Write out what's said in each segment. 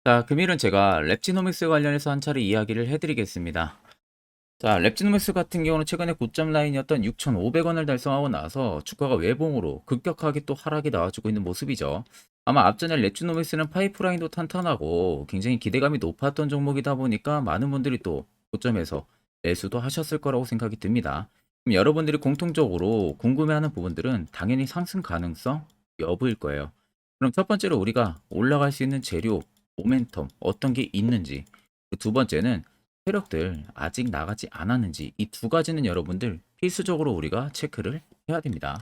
자, 금일은 제가 랩지노믹스 관련해서 한 차례 이야기를 해드리겠습니다. 자, 랩지노믹스 같은 경우는 최근에 고점 라인이었던 6,500원을 달성하고 나서 주가가 외봉으로 급격하게 또 하락이 나와주고 있는 모습이죠. 아마 앞전에 랩지노믹스는 파이프라인도 탄탄하고 굉장히 기대감이 높았던 종목이다 보니까 많은 분들이 또 고점에서 매수도 하셨을 거라고 생각이 듭니다. 그럼 여러분들이 공통적으로 궁금해하는 부분들은 당연히 상승 가능성 여부일 거예요. 그럼 첫 번째로 우리가 올라갈 수 있는 재료, 모멘텀 어떤 게 있는지, 두 번째는 세력들 아직 나가지 않았는지, 이 두 가지는 여러분들 필수적으로 우리가 체크를 해야 됩니다.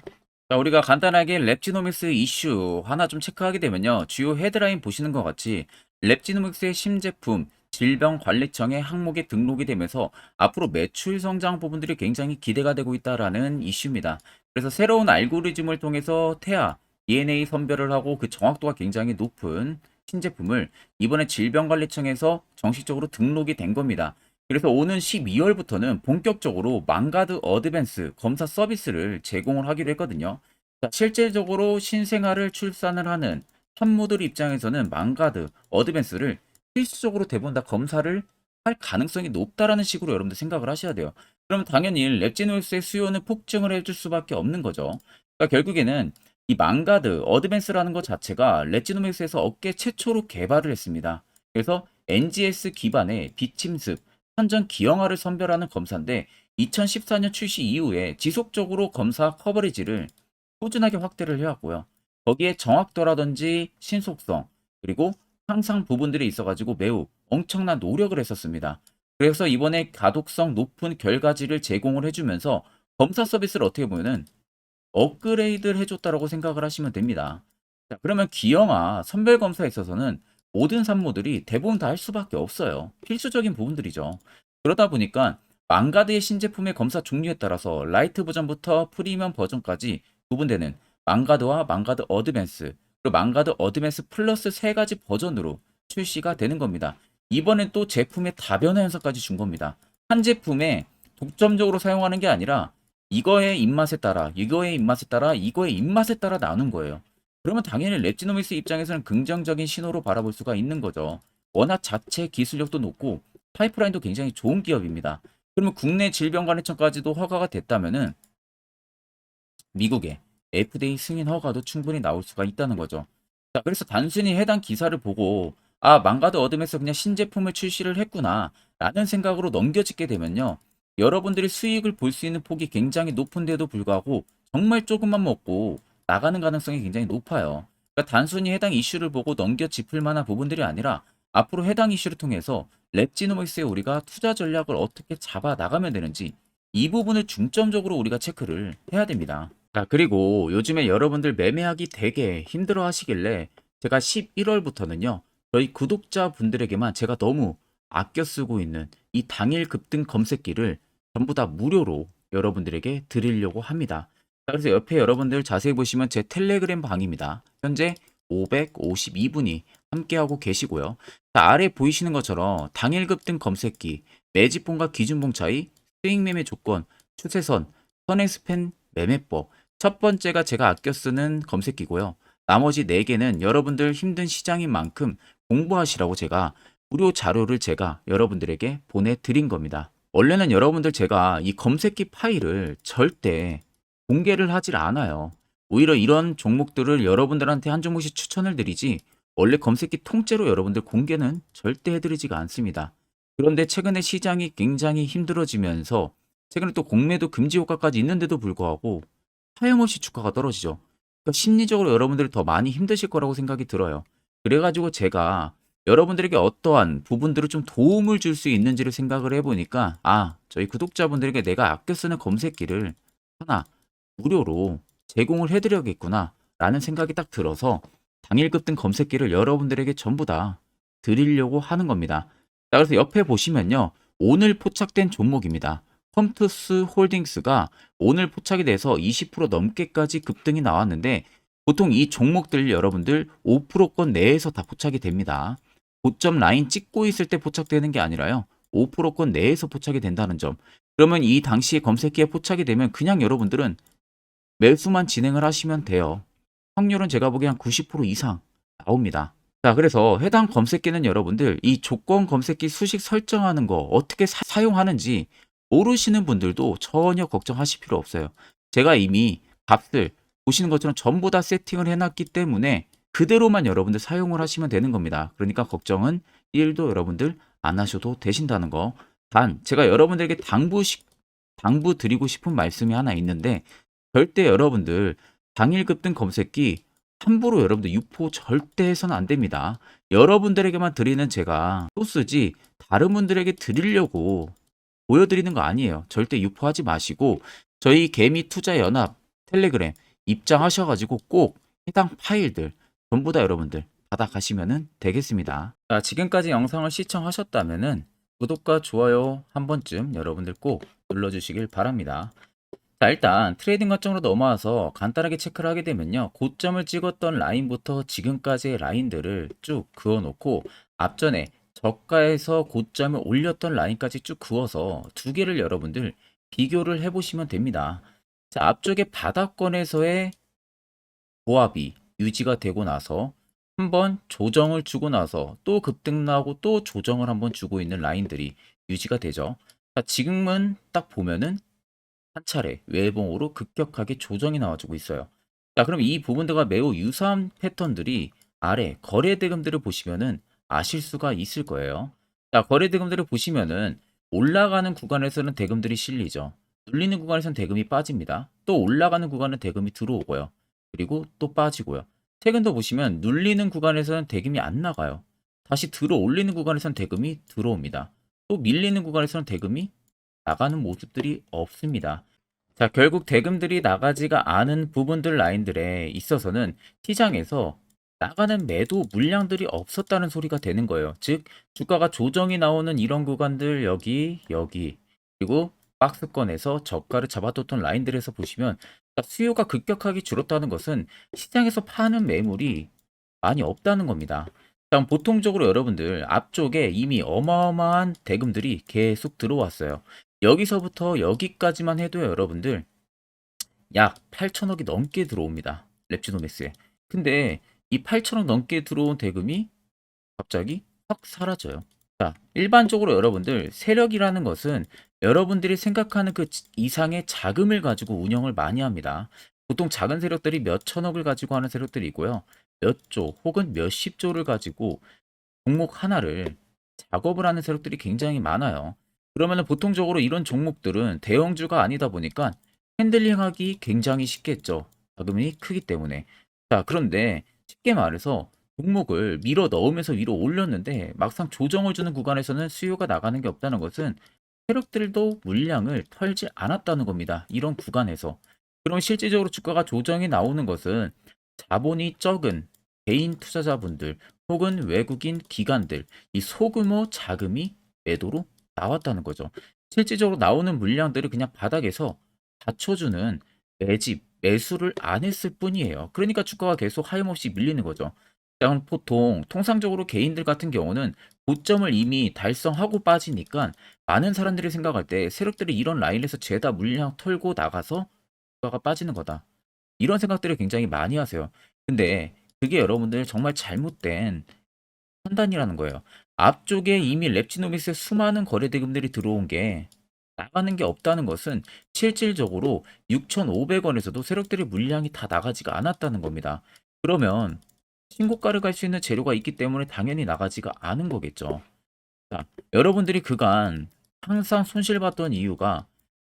자, 우리가 간단하게 랩지노믹스 이슈 하나 좀 체크하게 되면요, 주요 헤드라인 보시는 것 같이 랩지노믹스의 신제품 질병관리청의 항목에 등록이 되면서 앞으로 매출 성장 부분들이 굉장히 기대가 되고 있다라는 이슈입니다. 그래서 새로운 알고리즘을 통해서 태아, DNA 선별을 하고 그 정확도가 굉장히 높은 신제품을 이번에 질병관리청에서 정식적으로 등록이 된 겁니다. 그래서 오는 12월부터는 본격적으로 망가드 어드밴스 검사 서비스를 제공을 하기로 했거든요. 자, 실질적으로 신생아를 출산을 하는 산모들 입장에서는 망가드 어드밴스를 필수적으로 대부분 다 검사를 할 가능성이 높다라는 식으로 여러분들 생각을 하셔야 돼요. 그러면 당연히 랩지노스의 수요는 폭증을 해줄 수밖에 없는 거죠. 그러니까 결국에는 이 망가드 어드밴스라는 것 자체가 랩지노믹스에서 업계 최초로 개발을 했습니다. 그래서 NGS 기반의 비침습, 선전 기형아를 선별하는 검사인데 2014년 출시 이후에 지속적으로 검사 커버리지를 꾸준하게 확대를 해왔고요. 거기에 정확도라든지 신속성, 그리고 항상 부분들이 있어가지고 매우 엄청난 노력을 했었습니다. 그래서 이번에 가독성 높은 결과지를 제공을 해주면서 검사 서비스를 어떻게 보면은 업그레이드를 해줬다라고 생각을 하시면 됩니다. 자, 그러면 기형아 선별 검사에 있어서는 모든 산모들이 대부분 다 할 수밖에 없어요. 필수적인 부분들이죠. 그러다 보니까 망가드의 신제품의 검사 종류에 따라서 라이트 버전부터 프리미엄 버전까지 구분되는 망가드와 망가드 어드밴스, 그리고 망가드 어드밴스 플러스 세 가지 버전으로 출시가 되는 겁니다. 이번엔 또 제품의 다변화 현상까지 준 겁니다. 한 제품에 독점적으로 사용하는 게 아니라 이거의 입맛에 따라, 이거의 입맛에 따라, 이거의 입맛에 따라 나눈 거예요. 그러면 당연히 랩지노믹스 입장에서는 긍정적인 신호로 바라볼 수가 있는 거죠. 워낙 자체 기술력도 높고 파이프라인도 굉장히 좋은 기업입니다. 그러면 국내 질병관리청까지도 허가가 됐다면은 미국의 FDA 승인 허가도 충분히 나올 수가 있다는 거죠. 자, 그래서 단순히 해당 기사를 보고 아, 망가드 어둠에서 그냥 신제품을 출시를 했구나 라는 생각으로 넘겨짓게 되면요, 여러분들이 수익을 볼 수 있는 폭이 굉장히 높은데도 불구하고 정말 조금만 먹고 나가는 가능성이 굉장히 높아요. 그러니까 단순히 해당 이슈를 보고 넘겨짚을 만한 부분들이 아니라 앞으로 해당 이슈를 통해서 랩지노믹스에 우리가 투자 전략을 어떻게 잡아 나가면 되는지, 이 부분을 중점적으로 우리가 체크를 해야 됩니다. 자, 그리고 요즘에 여러분들 매매하기 되게 힘들어 하시길래 제가 11월부터는요, 저희 구독자분들에게만 제가 너무 아껴 쓰고 있는 이 당일 급등 검색기를 전부 다 무료로 여러분들에게 드리려고 합니다. 자, 그래서 옆에 여러분들 자세히 보시면 제 텔레그램 방입니다. 현재 552분이 함께하고 계시고요. 자, 아래 보이시는 것처럼 당일 급등 검색기, 매집봉과 기준봉 차이, 수익 매매 조건, 추세선, 선행 스팬 매매법. 첫 번째가 제가 아껴 쓰는 검색기고요. 나머지 4개는 여러분들 힘든 시장인 만큼 공부하시라고 제가 무료 자료를 제가 여러분들에게 보내드린 겁니다. 원래는 여러분들 제가 이 검색기 파일을 절대 공개를 하질 않아요. 오히려 이런 종목들을 여러분들한테 한 종목씩 추천을 드리지 원래 검색기 통째로 여러분들 공개는 절대 해드리지가 않습니다. 그런데 최근에 시장이 굉장히 힘들어지면서 최근에 또 공매도 금지 효과까지 있는데도 불구하고 하염없이 주가가 떨어지죠. 그러니까 심리적으로 여러분들이 더 많이 힘드실 거라고 생각이 들어요. 그래가지고 제가 여러분들에게 어떠한 부분들을 좀 도움을 줄 수 있는지를 생각을 해보니까 아, 저희 구독자분들에게 내가 아껴 쓰는 검색기를 하나 무료로 제공을 해드려야겠구나 라는 생각이 딱 들어서 당일 급등 검색기를 여러분들에게 전부 다 드리려고 하는 겁니다. 자, 그래서 옆에 보시면요, 오늘 포착된 종목입니다. 컴투스 홀딩스가 오늘 포착이 돼서 20% 넘게까지 급등이 나왔는데 보통 이 종목들 여러분들 5%권 내에서 다 포착이 됩니다. 고점 라인 찍고 있을 때 포착되는 게 아니라요, 5%권 내에서 포착이 된다는 점. 그러면 이 당시에 검색기에 포착이 되면 그냥 여러분들은 매수만 진행을 하시면 돼요. 확률은 제가 보기엔 한 90% 이상 나옵니다. 자, 그래서 해당 검색기는 여러분들 이 조건 검색기 수식 설정하는 거 어떻게 사용하는지 모르시는 분들도 전혀 걱정하실 필요 없어요. 제가 이미 값을 보시는 것처럼 전부 다 세팅을 해놨기 때문에 그대로만 여러분들 사용을 하시면 되는 겁니다. 그러니까 걱정은 1도 여러분들 안 하셔도 되신다는 거. 단, 제가 여러분들에게 당부 드리고 싶은 말씀이 하나 있는데, 절대 여러분들 당일 급등 검색기 함부로 여러분들 유포 절대 해서는 안 됩니다. 여러분들에게만 드리는 제가 소스지 다른 분들에게 드리려고 보여드리는 거 아니에요. 절대 유포하지 마시고 저희 개미 투자 연합 텔레그램 입장하셔가지고 꼭 해당 파일들 전부 다 여러분들 받아가시면 되겠습니다. 자, 지금까지 영상을 시청하셨다면은 구독과 좋아요 한 번쯤 여러분들 꼭 눌러주시길 바랍니다. 자, 일단 트레이딩 관점으로 넘어와서 간단하게 체크를 하게 되면요. 고점을 찍었던 라인부터 지금까지의 라인들을 쭉 그어놓고 앞전에 저가에서 고점을 올렸던 라인까지 쭉 그어서 두 개를 여러분들 비교를 해보시면 됩니다. 자, 앞쪽에 바닥권에서의 보합이 유지가 되고 나서 한번 조정을 주고 나서 또 급등 나오고 또 조정을 한번 주고 있는 라인들이 유지가 되죠. 자, 지금은 딱 보면은 한 차례 외봉으로 급격하게 조정이 나와주고 있어요. 자, 그럼 이 부분들과 매우 유사한 패턴들이 아래 거래 대금들을 보시면은 아실 수가 있을 거예요. 자, 거래 대금들을 보시면은 올라가는 구간에서는 대금들이 실리죠. 눌리는 구간에서는 대금이 빠집니다. 또 올라가는 구간은 대금이 들어오고요. 그리고 또 빠지고요. 최근도 보시면 눌리는 구간에서는 대금이 안 나가요. 다시 들어 올리는 구간에서는 대금이 들어옵니다. 또 밀리는 구간에서는 대금이 나가는 모습들이 없습니다. 자, 결국 대금들이 나가지가 않은 부분들 라인들에 있어서는 시장에서 나가는 매도 물량들이 없었다는 소리가 되는 거예요. 즉, 주가가 조정이 나오는 이런 구간들 여기 그리고 박스권에서 저가를 잡아뒀던 라인들에서 보시면 수요가 급격하게 줄었다는 것은 시장에서 파는 매물이 많이 없다는 겁니다. 그럼 보통적으로 여러분들 앞쪽에 이미 어마어마한 대금들이 계속 들어왔어요. 여기서부터 여기까지만 해도 여러분들 약 8천억이 넘게 들어옵니다. 랩지노맥스에. 근데 이 8천억 넘게 들어온 대금이 갑자기 확 사라져요. 자, 일반적으로 여러분들 세력이라는 것은 여러분들이 생각하는 그 이상의 자금을 가지고 운영을 많이 합니다. 보통 작은 세력들이 몇 천억을 가지고 하는 세력들이 있고요. 몇 조 혹은 몇십 조를 가지고 종목 하나를 작업을 하는 세력들이 굉장히 많아요. 그러면 보통적으로 이런 종목들은 대형주가 아니다 보니까 핸들링하기 굉장히 쉽겠죠. 자금이 크기 때문에. 자, 그런데 쉽게 말해서 종목을 밀어 넣으면서 위로 올렸는데 막상 조정을 주는 구간에서는 수요가 나가는 게 없다는 것은 세력들도 물량을 털지 않았다는 겁니다. 이런 구간에서. 그럼 실질적으로 주가가 조정이 나오는 것은 자본이 적은 개인 투자자분들 혹은 외국인 기관들, 이 소규모 자금이 매도로 나왔다는 거죠. 실질적으로 나오는 물량들을 그냥 바닥에서 받쳐주는 매집, 매수를 안 했을 뿐이에요. 그러니까 주가가 계속 하염없이 밀리는 거죠. 자, 그럼 보통 통상적으로 개인들 같은 경우는 고점을 이미 달성하고 빠지니까 많은 사람들이 생각할 때 세력들이 이런 라인에서 죄다 물량 털고 나가서 주가가 빠지는 거다. 이런 생각들을 굉장히 많이 하세요. 근데 그게 여러분들 정말 잘못된 판단이라는 거예요. 앞쪽에 이미 랩지노믹스에 수많은 거래 대금들이 들어온 게 나가는 게 없다는 것은 실질적으로 6,500원에서도 세력들의 물량이 다 나가지가 않았다는 겁니다. 그러면 신고가를 갈 수 있는 재료가 있기 때문에 당연히 나가지가 않은 거겠죠. 자, 여러분들이 그간 항상 손실봤던 이유가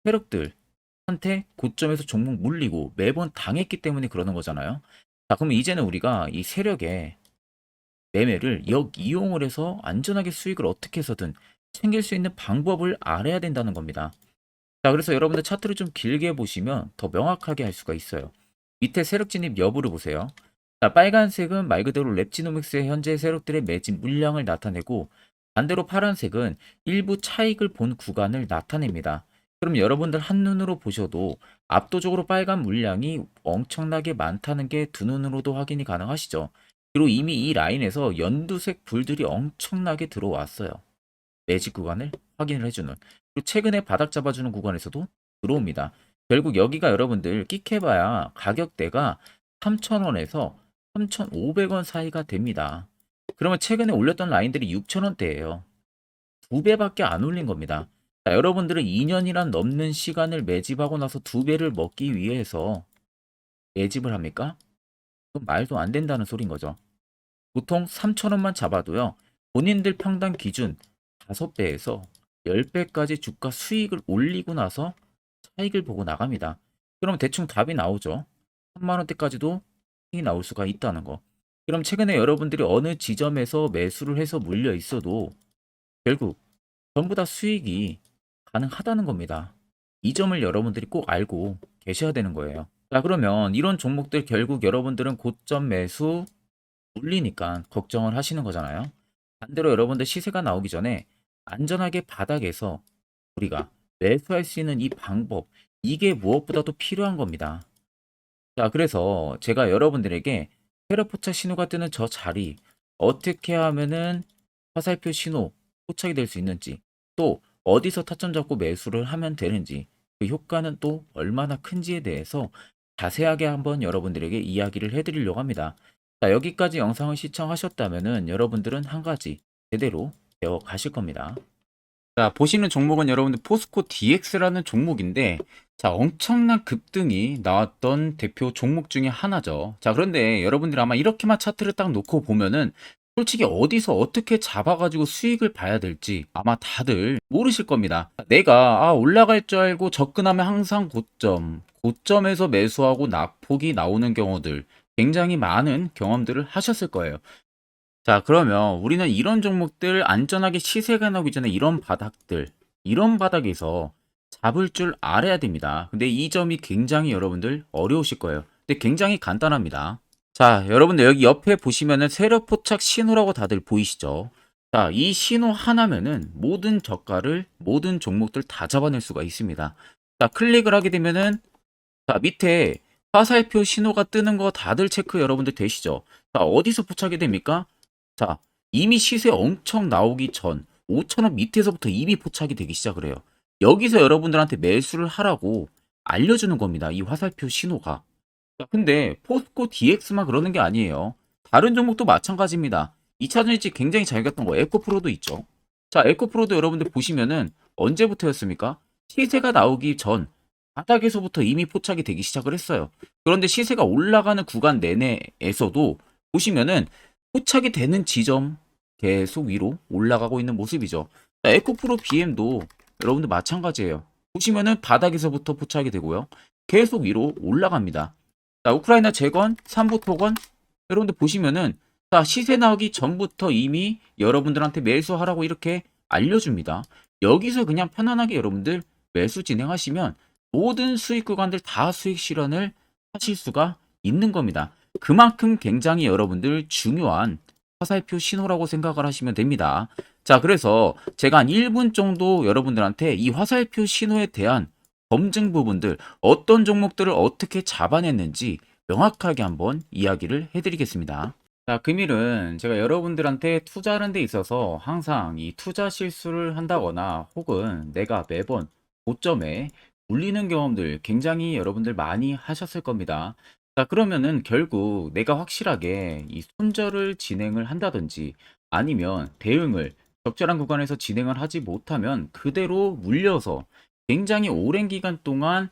세력들한테 고점에서 종목 물리고 매번 당했기 때문에 그러는 거잖아요. 자, 그럼 이제는 우리가 이 세력의 매매를 역이용을 해서 안전하게 수익을 어떻게 해서든 챙길 수 있는 방법을 알아야 된다는 겁니다. 자, 그래서 여러분들 차트를 좀 길게 보시면 더 명확하게 할 수가 있어요. 밑에 세력 진입 여부를 보세요. 자, 빨간색은 말 그대로 랩지노믹스의 현재 세력들의 매집 물량을 나타내고 반대로 파란색은 일부 차익을 본 구간을 나타냅니다. 그럼 여러분들 한눈으로 보셔도 압도적으로 빨간 물량이 엄청나게 많다는 게 두 눈으로도 확인이 가능하시죠. 그리고 이미 이 라인에서 연두색 불들이 엄청나게 들어왔어요. 매직 구간을 확인을 해주는. 그리고 최근에 바닥 잡아주는 구간에서도 들어옵니다. 결국 여기가 여러분들 끽해봐야 가격대가 3,000원에서 3,500원 사이가 됩니다. 그러면 최근에 올렸던 라인들이 6,000원대예요. 2배밖에 안 올린 겁니다. 자, 여러분들은 2년이란 넘는 시간을 매집하고 나서 2배를 먹기 위해서 매집을 합니까? 그건 말도 안 된다는 소린 거죠. 보통 3,000원만 잡아도요. 본인들 평단 기준 5배에서 10배까지 주가 수익을 올리고 나서 차익을 보고 나갑니다. 그럼 대충 답이 나오죠. 3만 원대까지도 수익이 나올 수가 있다는 거. 그럼 최근에 여러분들이 어느 지점에서 매수를 해서 물려 있어도 결국 전부 다 수익이 가능하다는 겁니다. 이 점을 여러분들이 꼭 알고 계셔야 되는 거예요. 자, 그러면 이런 종목들 결국 여러분들은 고점 매수 물리니까 걱정을 하시는 거잖아요. 반대로 여러분들 시세가 나오기 전에 안전하게 바닥에서 우리가 매수할 수 있는 이 방법, 이게 무엇보다도 필요한 겁니다. 자, 그래서 제가 여러분들에게 테러포착 신호가 뜨는 저 자리, 어떻게 하면은 화살표 신호 포착이 될 수 있는지, 또 어디서 타점 잡고 매수를 하면 되는지, 그 효과는 또 얼마나 큰지에 대해서 자세하게 한번 여러분들에게 이야기를 해드리려고 합니다. 자, 여기까지 영상을 시청하셨다면은 여러분들은 한 가지 제대로 배워 가실 겁니다. 자, 보시는 종목은 여러분들 포스코 DX라는 종목인데, 자, 엄청난 급등이 나왔던 대표 종목 중에 하나죠. 자, 그런데 여러분들이 아마 이렇게만 차트를 딱 놓고 보면은 솔직히 어디서 어떻게 잡아가지고 수익을 봐야 될지 아마 다들 모르실 겁니다. 내가 올라갈 줄 알고 접근하면 항상 고점에서 매수하고 낙폭이 나오는 경우들 굉장히 많은 경험들을 하셨을 거예요. 자, 그러면 우리는 이런 종목들 안전하게 시세가 나오기 전에 이런 바닥에서 잡을 줄 알아야 됩니다. 근데 이 점이 굉장히 여러분들 어려우실 거예요. 근데 굉장히 간단합니다. 자, 여러분들 여기 옆에 보시면은 세력 포착 신호라고 다들 보이시죠? 자, 이 신호 하나면은 모든 저가를, 모든 종목들 다 잡아낼 수가 있습니다. 자, 클릭을 하게 되면은 자, 밑에 화살표 신호가 뜨는 거 다들 체크 여러분들 되시죠? 자, 어디서 포착이 됩니까? 자, 이미 시세 엄청 나오기 전 5,000원 밑에서부터 이미 포착이 되기 시작을 해요. 여기서 여러분들한테 매수를 하라고 알려주는 겁니다. 이 화살표 신호가. 자, 근데 포스코 DX만 그러는 게 아니에요. 다른 종목도 마찬가지입니다. 2차 전지 굉장히 잘 갔던 거 에코프로도 있죠. 자, 에코프로도 여러분들 보시면은 언제부터였습니까? 시세가 나오기 전 바닥에서부터 이미 포착이 되기 시작을 했어요. 그런데 시세가 올라가는 구간 내내에서도 보시면은 포착이 되는 지점 계속 위로 올라가고 있는 모습이죠. 자, 에코프로 BM도 여러분들 마찬가지예요. 보시면은 바닥에서부터 포착이 되고요. 계속 위로 올라갑니다. 자, 우크라이나 재건, 삼부 토건 여러분들 보시면은 자, 시세 나오기 전부터 이미 여러분들한테 매수하라고 이렇게 알려줍니다. 여기서 그냥 편안하게 여러분들 매수 진행하시면 모든 수익 구간들 다 수익 실현을 하실 수가 있는 겁니다. 그만큼 굉장히 여러분들 중요한 화살표 신호라고 생각을 하시면 됩니다. 자, 그래서 제가 한 1분 정도 여러분들한테 이 화살표 신호에 대한 검증 부분들, 어떤 종목들을 어떻게 잡아냈는지 명확하게 한번 이야기를 해드리겠습니다. 자, 금일은 제가 여러분들한테 투자하는 데 있어서 항상 이 투자 실수를 한다거나 혹은 내가 매번 고점에 물리는 경험들 굉장히 여러분들 많이 하셨을 겁니다. 자, 그러면은 결국 내가 확실하게 이 손절을 진행을 한다든지 아니면 대응을 적절한 구간에서 진행을 하지 못하면 그대로 물려서 굉장히 오랜 기간 동안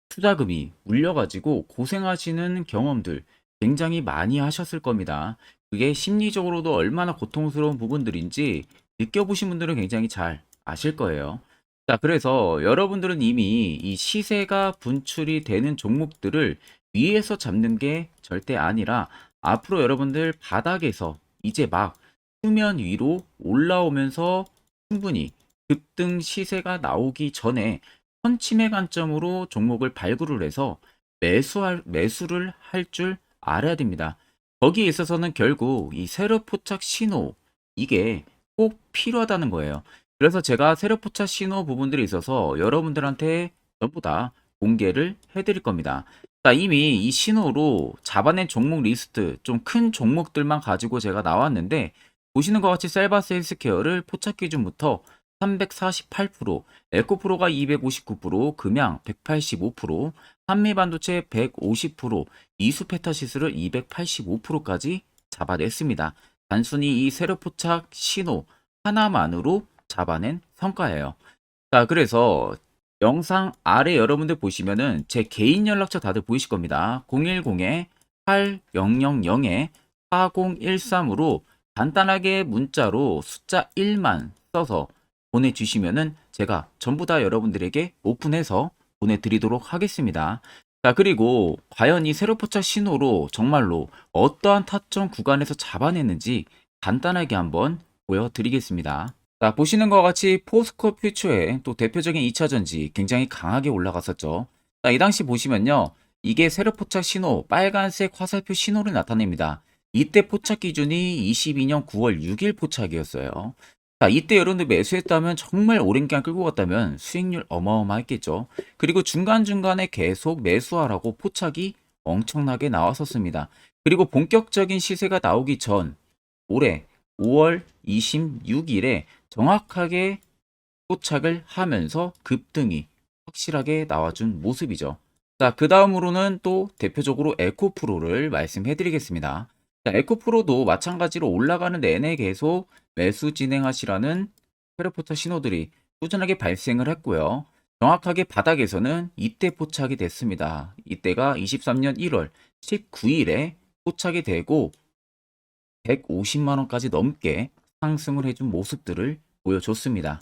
투자금이 물려가지고 고생하시는 경험들 굉장히 많이 하셨을 겁니다. 그게 심리적으로도 얼마나 고통스러운 부분들인지 느껴보신 분들은 굉장히 잘 아실 거예요. 자, 그래서 여러분들은 이미 이 시세가 분출이 되는 종목들을 위에서 잡는 게 절대 아니라 앞으로 여러분들 바닥에서 이제 막 수면 위로 올라오면서 충분히 급등 시세가 나오기 전에 선침의 관점으로 종목을 발굴을 해서 매수를 할 줄 알아야 됩니다. 거기에 있어서는 결국 이 세력 포착 신호 이게 꼭 필요하다는 거예요. 그래서 제가 세력 포착 신호 부분들이 있어서 여러분들한테 전부 다 공개를 해드릴 겁니다. 자, 이미 이 신호로 잡아낸 종목 리스트 좀 큰 종목들만 가지고 제가 나왔는데 보시는 것 같이 셀바스 헬스케어를 포착 기준부터 348%, 에코프로가 259%, 금양 185%, 한미반도체 150%, 이수페타시스를 285%까지 잡아냈습니다. 단순히 이 세력 포착 신호 하나만으로 잡아낸 성과예요. 자, 그래서 영상 아래 여러분들 보시면은 제 개인 연락처 다들 보이실 겁니다. 010-8013-4013으로 간단하게 문자로 숫자 1만 써서 보내주시면은 제가 전부 다 여러분들에게 오픈해서 보내드리도록 하겠습니다. 자, 그리고 과연 이 세로 포착 신호로 정말로 어떠한 타점 구간에서 잡아냈는지 간단하게 한번 보여드리겠습니다. 자, 보시는 것과 같이 포스코 퓨처의 또 대표적인 2차 전지 굉장히 강하게 올라갔었죠. 자, 이 당시 보시면요. 이게 세로 포착 신호, 빨간색 화살표 신호를 나타냅니다. 이때 포착 기준이 22년 9월 6일 포착이었어요. 자, 이때 여러분들 매수했다면 정말 오랜 기간 끌고 갔다면 수익률 어마어마했겠죠. 그리고 중간중간에 계속 매수하라고 포착이 엄청나게 나왔었습니다. 그리고 본격적인 시세가 나오기 전 올해 5월 26일에 정확하게 포착을 하면서 급등이 확실하게 나와준 모습이죠. 자, 그 다음으로는 또 대표적으로 에코프로를 말씀해 드리겠습니다. 자, 에코프로도 마찬가지로 올라가는 내내 계속 매수 진행하시라는 페르포터 신호들이 꾸준하게 발생을 했고요. 정확하게 바닥에서는 이때 포착이 됐습니다. 이때가 23년 1월 19일에 포착이 되고 150만 원까지 넘게 상승을 해준 모습들을 보여줬습니다.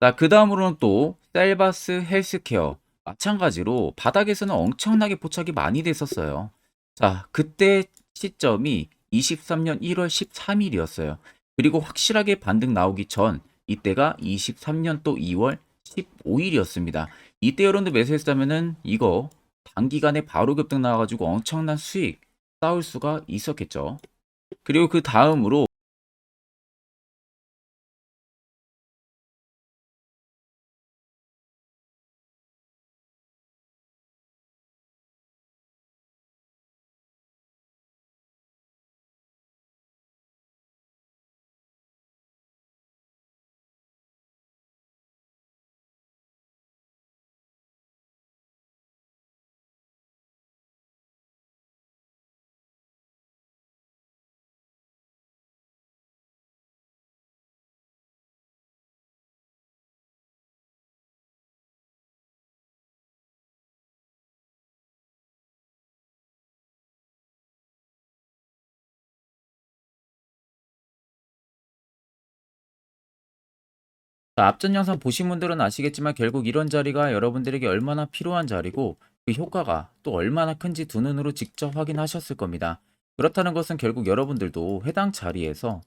자, 그 다음으로는 또 셀바스 헬스케어 마찬가지로 바닥에서는 엄청나게 포착이 많이 됐었어요. 자, 그때 시점이 23년 1월 13일이었어요. 그리고 확실하게 반등 나오기 전 이때가 23년 또 2월 15일이었습니다. 이때 여러분들 매수했다면은 이거 단기간에 바로 급등 나와가지고 엄청난 수익 쌓을 수가 있었겠죠. 그리고 그 다음으로 자, 앞전 영상 보신 분들은 아시겠지만 결국 이런 자리가 여러분들에게 얼마나 필요한 자리고 그 효과가 또 얼마나 큰지 두 눈으로 직접 확인하셨을 겁니다. 그렇다는 것은 결국 여러분들도 해당 자리에서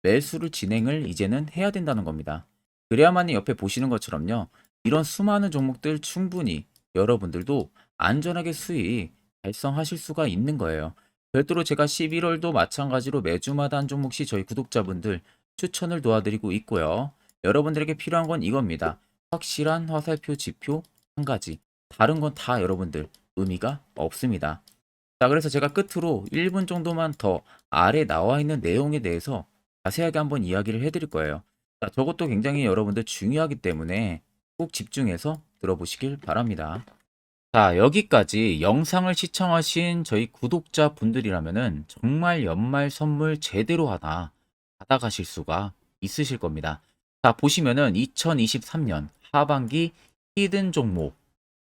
매수를 진행을 이제는 해야 된다는 겁니다. 그래야만이 옆에 보시는 것처럼요. 이런 수많은 종목들 충분히 여러분들도 안전하게 수익 달성하실 수가 있는 거예요. 별도로 제가 11월도 마찬가지로 매주마다 한 종목씩 저희 구독자분들 추천을 도와드리고 있고요. 여러분들에게 필요한 건 이겁니다. 확실한 화살표 지표 한 가지. 다른 건 다 여러분들 의미가 없습니다. 자, 그래서 제가 끝으로 1분 정도만 더 아래 나와 있는 내용에 대해서 자세하게 한번 이야기를 해드릴 거예요. 자, 저것도 굉장히 여러분들 중요하기 때문에 꼭 집중해서 들어보시길 바랍니다. 자, 여기까지 영상을 시청하신 저희 구독자 분들이라면은 정말 연말 선물 제대로 하나 받아가실 수가 있으실 겁니다. 자, 보시면은 2023년 하반기 히든 종목,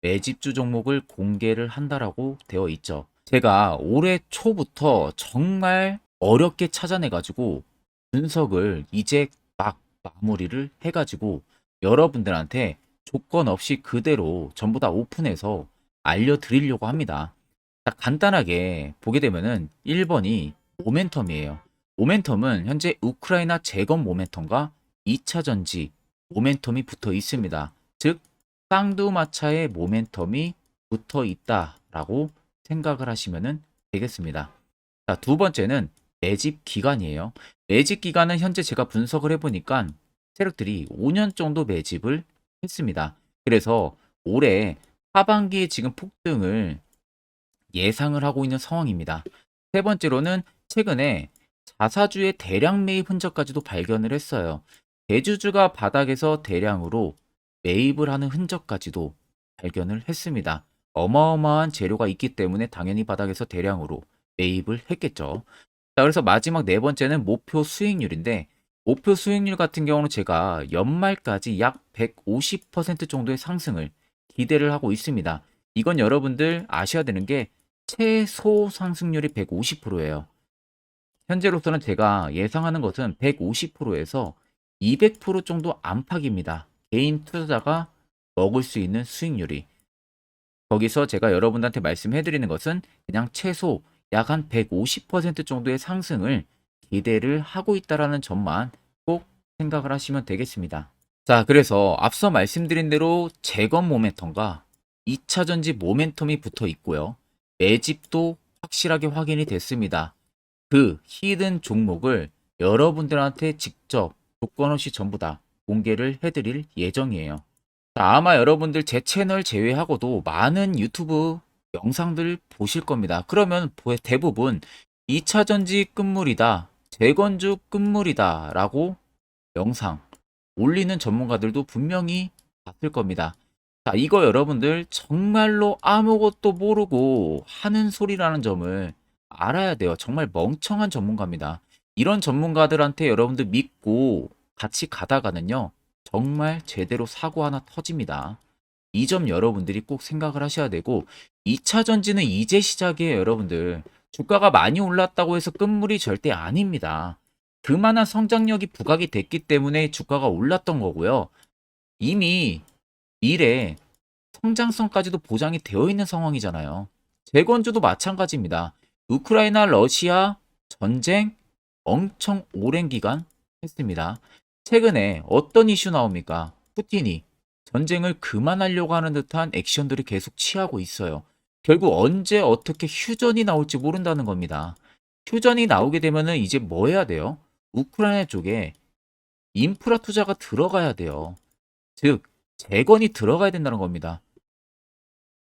매집주 종목을 공개를 한다라고 되어 있죠. 제가 올해 초부터 정말 어렵게 찾아내가지고 분석을 이제 막 마무리를 해가지고 여러분들한테 조건 없이 그대로 전부 다 오픈해서 알려드리려고 합니다. 자, 간단하게 보게 되면은 1번이 모멘텀이에요. 모멘텀은 현재 우크라이나 재건 모멘텀과 2차 전지 모멘텀이 붙어 있습니다. 즉, 쌍두마차의 모멘텀이 붙어 있다라고 생각을 하시면 되겠습니다. 자, 두 번째는 매집 기간이에요. 매집 기간은 현재 제가 분석을 해보니까 세력들이 5년 정도 매집을 했습니다. 그래서 올해 하반기에 지금 폭등을 예상을 하고 있는 상황입니다. 세 번째로는 최근에 자사주의 대량 매입 흔적까지도 발견을 했어요. 대주주가 바닥에서 대량으로 매입을 하는 흔적까지도 발견을 했습니다. 어마어마한 재료가 있기 때문에 당연히 바닥에서 대량으로 매입을 했겠죠. 자, 그래서 마지막 네 번째는 목표 수익률인데, 목표 수익률 같은 경우는 제가 연말까지 약 150% 정도의 상승을 기대를 하고 있습니다. 이건 여러분들 아셔야 되는 게 최소 상승률이 150%예요. 현재로서는 제가 예상하는 것은 150%에서 200% 정도 안팎입니다. 개인 투자자가 먹을 수 있는 수익률이. 거기서 제가 여러분들한테 말씀해 드리는 것은 그냥 최소 약 한 150% 정도의 상승을 기대를 하고 있다라는 점만 꼭 생각을 하시면 되겠습니다. 자, 그래서 앞서 말씀드린 대로 재건 모멘텀과 2차 전지 모멘텀이 붙어 있고요. 매집도 확실하게 확인이 됐습니다. 그 히든 종목을 여러분들한테 직접 조건 없이 전부 다 공개를 해드릴 예정이에요. 자, 아마 여러분들 제 채널 제외하고도 많은 유튜브 영상들 보실 겁니다. 그러면 대부분 2차 전지 끝물이다, 재건주 끝물이다 라고 영상 올리는 전문가들도 분명히 봤을 겁니다. 자, 이거 여러분들 정말로 아무것도 모르고 하는 소리라는 점을 알아야 돼요. 정말 멍청한 전문가입니다. 이런 전문가들한테 여러분들 믿고 같이 가다가는요, 정말 제대로 사고 하나 터집니다. 이 점 여러분들이 꼭 생각을 하셔야 되고, 2차 전지는 이제 시작이에요, 여러분들. 주가가 많이 올랐다고 해서 끝물이 절대 아닙니다. 그만한 성장력이 부각이 됐기 때문에 주가가 올랐던 거고요. 이미 미래 성장성까지도 보장이 되어 있는 상황이잖아요. 재건주도 마찬가지입니다. 우크라이나 러시아 전쟁 엄청 오랜 기간 했습니다. 최근에 어떤 이슈 나옵니까? 푸틴이 전쟁을 그만하려고 하는 듯한 액션들을 계속 취하고 있어요. 결국 언제 어떻게 휴전이 나올지 모른다는 겁니다. 휴전이 나오게 되면은 이제 뭐 해야 돼요? 우크라이나 쪽에 인프라 투자가 들어가야 돼요. 즉, 재건이 들어가야 된다는 겁니다.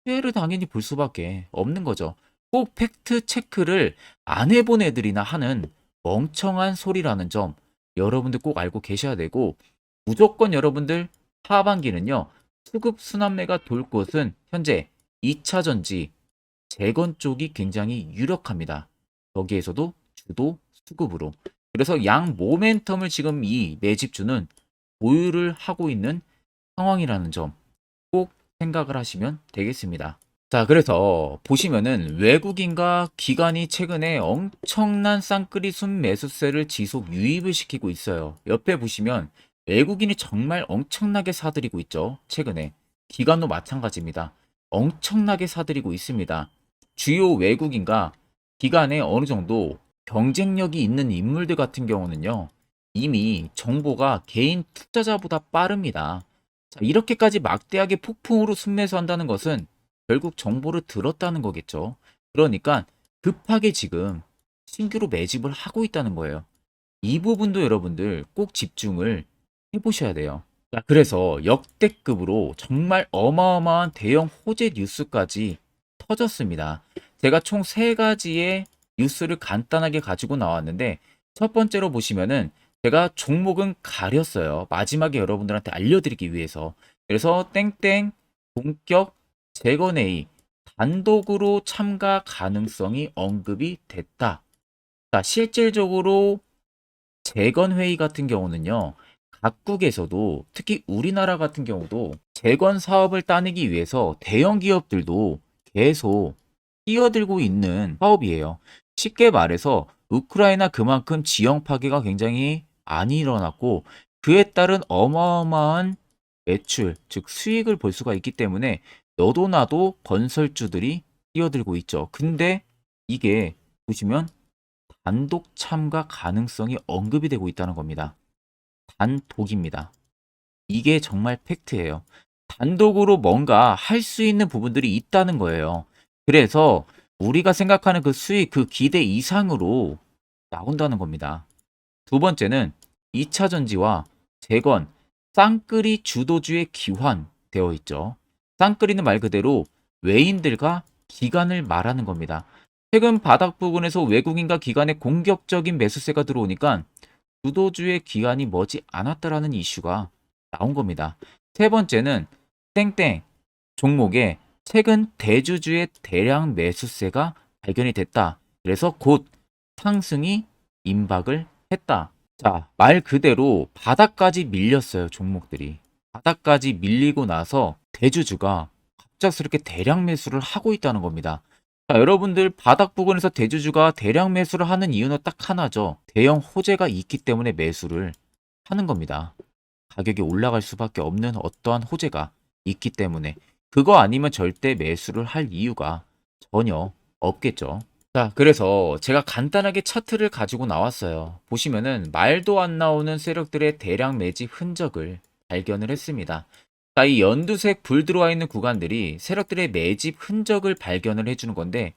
피해를 당연히 볼 수밖에 없는 거죠. 꼭 팩트 체크를 안 해본 애들이나 하는 멍청한 소리라는 점 여러분들 꼭 알고 계셔야 되고, 무조건 여러분들 하반기는요, 수급 순환매가 돌 곳은 현재 2차 전지 재건 쪽이 굉장히 유력합니다. 거기에서도 주도 수급으로. 그래서 양 모멘텀을 지금 이 매집주는 보유를 하고 있는 상황이라는 점 꼭 생각을 하시면 되겠습니다. 자, 그래서 보시면은 외국인과 기관이 최근에 엄청난 쌍끌이 순매수세를 지속 유입을 시키고 있어요. 옆에 보시면 외국인이 정말 엄청나게 사들이고 있죠. 최근에. 기관도 마찬가지입니다. 엄청나게 사들이고 있습니다. 주요 외국인과 기관에 어느 정도 경쟁력이 있는 인물들 같은 경우는요, 이미 정보가 개인 투자자보다 빠릅니다. 자, 이렇게까지 막대하게 폭풍으로 순매수한다는 것은 결국 정보를 들었다는 거겠죠. 그러니까 급하게 지금 신규로 매집을 하고 있다는 거예요. 이 부분도 여러분들 꼭 집중을 해보셔야 돼요. 자, 그래서 역대급으로 정말 어마어마한 대형 호재 뉴스까지 터졌습니다. 제가 총 세 가지의 뉴스를 간단하게 가지고 나왔는데, 첫 번째로 보시면은 제가 종목은 가렸어요. 마지막에 여러분들한테 알려드리기 위해서. 그래서 땡땡 본격 재건회의 단독으로 참가 가능성이 언급이 됐다. 자, 실질적으로 재건회의 같은 경우는요, 각국에서도 특히 우리나라 같은 경우도 재건 사업을 따내기 위해서 대형 기업들도 계속 뛰어들고 있는 사업이에요. 쉽게 말해서 우크라이나 그만큼 지형 파괴가 굉장히 많이 일어났고, 그에 따른 어마어마한 매출, 즉 수익을 볼 수가 있기 때문에 너도 나도 건설주들이 뛰어들고 있죠. 근데 이게 보시면 단독 참가 가능성이 언급이 되고 있다는 겁니다. 단독입니다. 이게 정말 팩트예요. 단독으로 뭔가 할 수 있는 부분들이 있다는 거예요. 그래서 우리가 생각하는 그 수익, 그 기대 이상으로 나온다는 겁니다. 두 번째는 2차 전지와 재건, 쌍끌이 주도주의 기환되어 있죠. 쌍끌이는 말 그대로 외인들과 기관을 말하는 겁니다. 최근 바닥 부근에서 외국인과 기관의 공격적인 매수세가 들어오니까 주도주의 기관이 머지 않았다라는 이슈가 나온 겁니다. 세 번째는 땡땡 종목에 최근 대주주의 대량 매수세가 발견이 됐다. 그래서 곧 상승이 임박을 했다. 자, 말 그대로 바닥까지 밀렸어요, 종목들이. 바닥까지 밀리고 나서 대주주가 갑작스럽게 대량 매수를 하고 있다는 겁니다. 자, 여러분들 바닥 부근에서 대주주가 대량 매수를 하는 이유는 딱 하나죠. 대형 호재가 있기 때문에 매수를 하는 겁니다. 가격이 올라갈 수밖에 없는 어떠한 호재가 있기 때문에 그거 아니면 절대 매수를 할 이유가 전혀 없겠죠. 자, 그래서 제가 간단하게 차트를 가지고 나왔어요. 보시면은 말도 안 나오는 세력들의 대량 매집 흔적을 발견을 했습니다. 자, 이 연두색 불 들어와 있는 구간들이 세력들의 매집 흔적을 발견을 해주는 건데,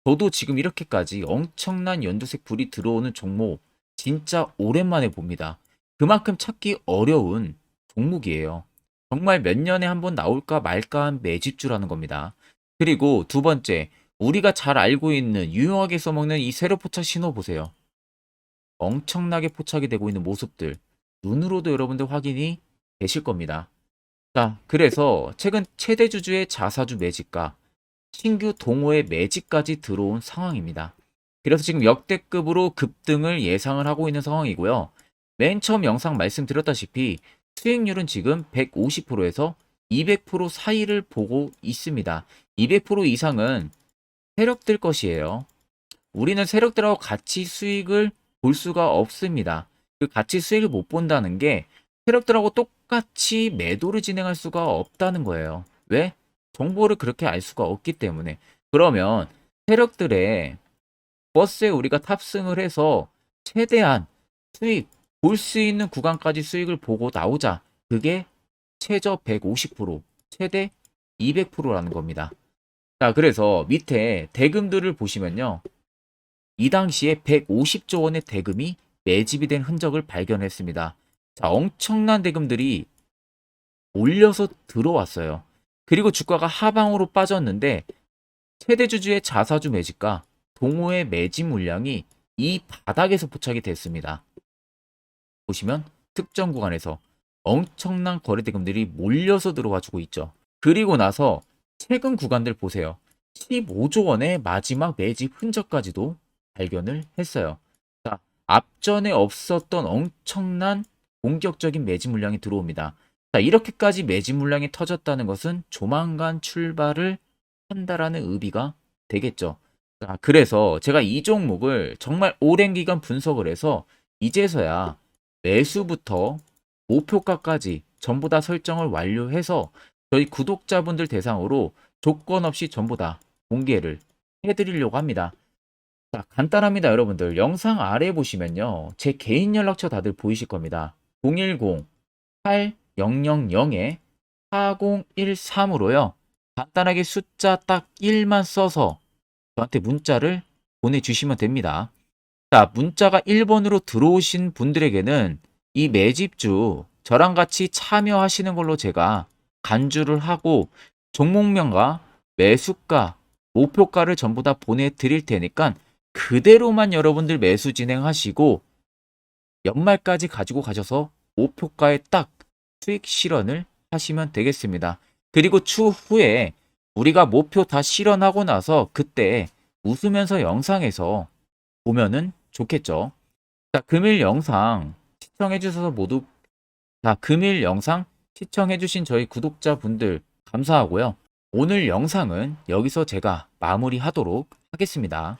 저도 지금 이렇게까지 엄청난 연두색 불이 들어오는 종목 진짜 오랜만에 봅니다. 그만큼 찾기 어려운 종목이에요. 정말 몇 년에 한 번 나올까 말까 한 매집주라는 겁니다. 그리고 두 번째, 우리가 잘 알고 있는 유용하게 써먹는 이 세로 포착 신호 보세요. 엄청나게 포착이 되고 있는 모습들 눈으로도 여러분들 확인이 되실 겁니다. 자, 그래서 최근 최대 주주의 자사주 매집과 신규 동호회 매집까지 들어온 상황입니다. 그래서 지금 역대급으로 급등을 예상을 하고 있는 상황이고요. 맨 처음 영상 말씀드렸다시피 수익률은 지금 150%에서 200% 사이를 보고 있습니다. 200% 이상은 세력들 것이에요. 우리는 세력들하고 같이 수익을 볼 수가 없습니다. 그 같이 수익을 못 본다는 게 세력들하고 똑같이 매도를 진행할 수가 없다는 거예요. 왜? 정보를 그렇게 알 수가 없기 때문에. 그러면 세력들의 버스에 우리가 탑승을 해서 최대한 수익 볼 수 있는 구간까지 수익을 보고 나오자. 그게 최저 150%, 최대 200%라는 겁니다. 자, 그래서 밑에 대금들을 보시면요. 이 당시에 150조 원의 대금이 매집이 된 흔적을 발견했습니다. 자, 엄청난 대금들이 몰려서 들어왔어요. 그리고 주가가 하방으로 빠졌는데 최대 주주의 자사주 매집과 동호회 매집 물량이 이 바닥에서 포착이 됐습니다. 보시면 특정 구간에서 엄청난 거래 대금들이 몰려서 들어와 주고 있죠. 그리고 나서 최근 구간들 보세요. 15조 원의 마지막 매집 흔적까지도 발견을 했어요. 자, 앞전에 없었던 엄청난 공격적인 매집 물량이 들어옵니다. 자, 이렇게까지 매집 물량이 터졌다는 것은 조만간 출발을 한다라는 의미가 되겠죠. 자, 그래서 제가 이 종목을 정말 오랜 기간 분석을 해서 이제서야 매수부터 목표가까지 전부 다 설정을 완료해서 저희 구독자분들 대상으로 조건 없이 전부 다 공개를 해드리려고 합니다. 자, 간단합니다, 여러분들. 영상 아래 보시면요. 제 개인 연락처 다들 보이실 겁니다. 010-8013-4013으로요. 간단하게 숫자 딱 1만 써서 저한테 문자를 보내주시면 됩니다. 자, 문자가 1번으로 들어오신 분들에게는 이 매집주 저랑 같이 참여하시는 걸로 제가 간주를 하고 종목명과 매수가, 목표가를 전부 다 보내드릴 테니까 그대로만 여러분들 매수 진행하시고 연말까지 가지고 가셔서 목표가에 딱 수익 실현을 하시면 되겠습니다. 그리고 추후에 우리가 목표 다 실현하고 나서 그때 웃으면서 영상에서 보면은 좋겠죠. 자, 금일 영상 시청해 주셔서 모두 금일 영상 시청해 주신 저희 구독자분들 감사하고요. 오늘 영상은 여기서 제가 마무리하도록 하겠습니다.